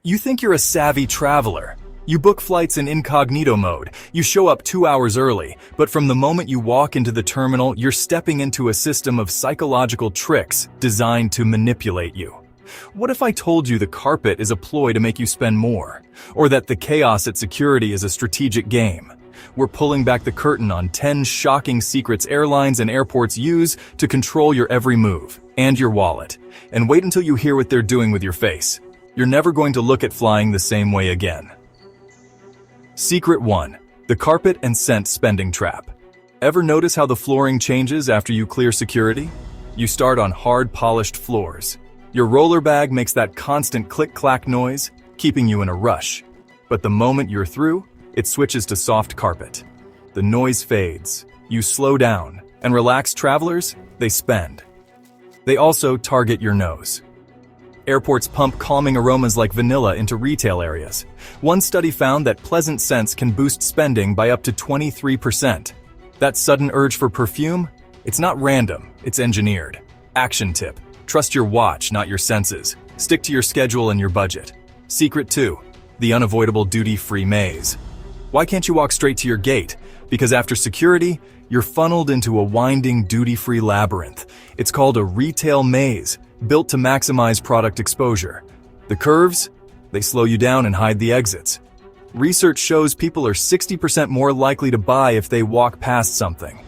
You think you're a savvy traveler. You book flights in incognito mode. You show up 2 hours early, but from the moment you walk into the terminal, you're stepping into a system of psychological tricks designed to manipulate you. What if I told you the carpet is a ploy to make you spend more? Or that the chaos at security is a strategic game? We're pulling back the curtain on 10 shocking secrets airlines and airports use to control your every move and your wallet. And wait until you hear what they're doing with your face. You're never going to look at flying the same way again. Secret 1. The carpet and scent spending trap. Ever notice how the flooring changes after you clear security? You start on hard, polished floors. Your roller bag makes that constant click-clack noise, keeping you in a rush. But the moment you're through, it switches to soft carpet. The noise fades, you slow down, and relaxed travelers, they spend. They also target your nose. Airports pump calming aromas like vanilla into retail areas. One study found that pleasant scents can boost spending by up to 23%. That sudden urge for perfume? It's not random, it's engineered. Action tip: trust your watch, not your senses. Stick to your schedule and your budget. Secret 2. The unavoidable duty-free maze. Why can't you walk straight to your gate? Because after security, you're funneled into a winding duty-free labyrinth. It's called a retail maze, built to maximize product exposure. The curves? They slow you down and hide the exits. Research shows people are 60% more likely to buy if they walk past something.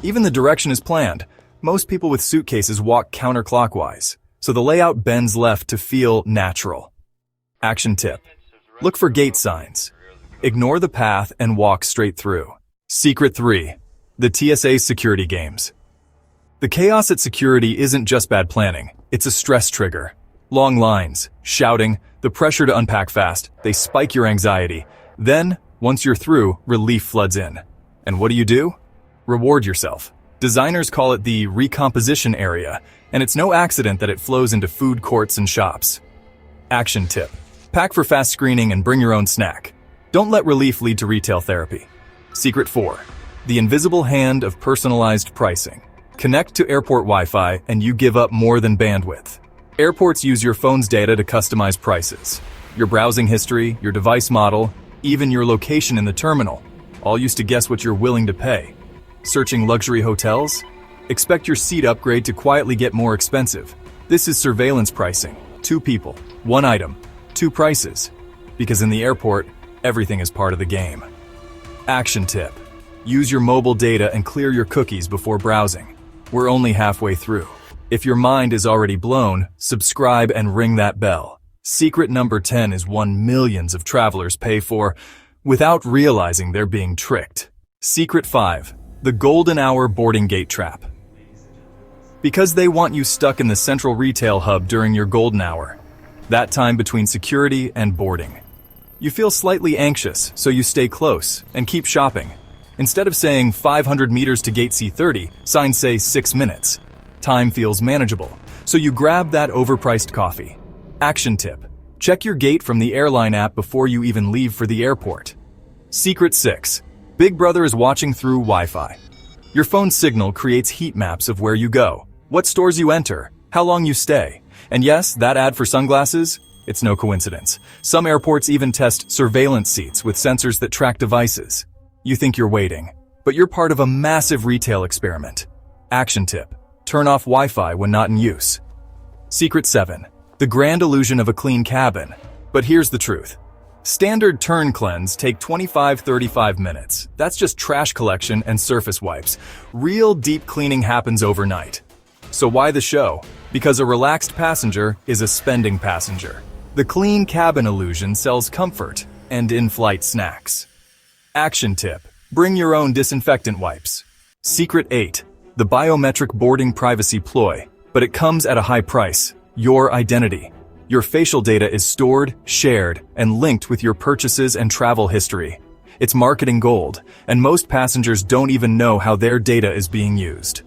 Even the direction is planned. Most people with suitcases walk counterclockwise, so the layout bends left to feel natural. Action tip: look for gate signs. Ignore the path and walk straight through. Secret 3. The TSA security games. The chaos at security isn't just bad planning, it's a stress trigger. Long lines, shouting, the pressure to unpack fast, they spike your anxiety. Then, once you're through, relief floods in. And what do? Reward yourself. Designers call it the recomposition area, and it's no accident that it flows into food courts and shops. Action tip: pack for fast screening and bring your own snack. Don't let relief lead to retail therapy. Secret 4. The invisible hand of personalized pricing. Connect to airport Wi-Fi and you give up more than bandwidth. Airports use your phone's data to customize prices. Your browsing history, your device model, even your location in the terminal, all used to guess what you're willing to pay. Searching luxury hotels? Expect your seat upgrade to quietly get more expensive. This is surveillance pricing. 2 people, 1 item, 2 prices. Because in the airport, everything is part of the game. Action tip: use your mobile data and clear your cookies before browsing. We're only halfway through. If your mind is already blown, subscribe and ring that bell. Secret number 10 is one millions of travelers pay for without realizing they're being tricked. Secret 5. The golden hour boarding gate trap. Because they want you stuck in the central retail hub during your golden hour, that time between security and boarding. You feel slightly anxious, so you stay close and keep shopping. Instead of saying 500 meters to gate C30, signs say 6 minutes. Time feels manageable, so you grab that overpriced coffee. Action tip: check your gate from the airline app before you even leave for the airport. Secret 6. Big Brother is watching through Wi-Fi. Your phone's signal creates heat maps of where you go, what stores you enter, how long you stay. And yes, that ad for sunglasses? It's no coincidence. Some airports even test surveillance seats with sensors that track devices. You think you're waiting, but you're part of a massive retail experiment. Action tip: turn off Wi-Fi when not in use. Secret 7. The grand illusion of a clean cabin. But here's the truth. Standard turn cleanse take 25-35 minutes. That's just trash collection and surface wipes. Real deep cleaning happens overnight. So why the show? Because a relaxed passenger is a spending passenger. The clean cabin illusion sells comfort and in-flight snacks. Action tip: bring your own disinfectant wipes. Secret 8. The biometric boarding privacy ploy. But it comes at a high price: your identity. Your facial data is stored, shared, and linked with your purchases and travel history. It's marketing gold, and most passengers don't even know how their data is being used.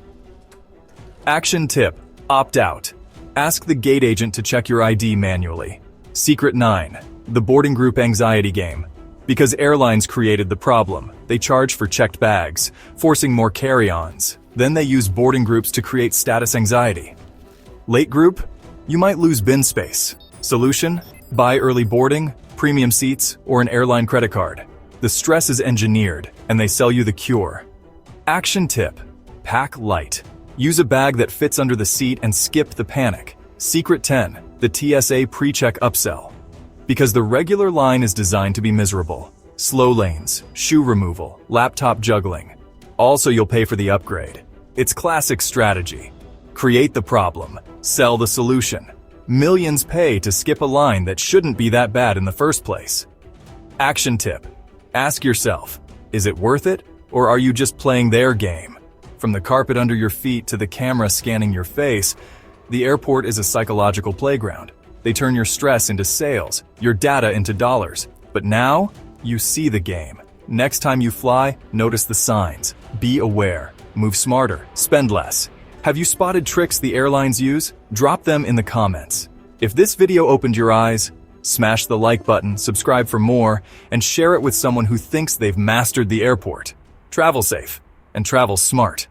Action tip: opt out. Ask the gate agent to check your ID manually. Secret 9. The boarding group anxiety game. Because airlines created the problem, they charge for checked bags, forcing more carry-ons. Then they use boarding groups to create status anxiety. Late group? You might lose bin space. Solution? Buy early boarding, premium seats, or an airline credit card. The stress is engineered, and they sell you the cure. Action tip: pack light. Use a bag that fits under the seat and skip the panic. Secret 10, the TSA pre-check upsell. Because the regular line is designed to be miserable. Slow lanes, shoe removal, laptop juggling. Also, you'll pay for the upgrade. It's classic strategy. Create the problem, sell the solution. Millions pay to skip a line that shouldn't be that bad in the first place. Action tip: ask yourself, is it worth it, or are you just playing their game? From the carpet under your feet to the camera scanning your face, the airport is a psychological playground. They turn your stress into sales, your data into dollars. But now, you see the game. Next time you fly, notice the signs. Be aware. Move smarter. Spend less. Have you spotted tricks the airlines use? Drop them in the comments. If this video opened your eyes, smash the like button, subscribe for more, and share it with someone who thinks they've mastered the airport. Travel safe and travel smart.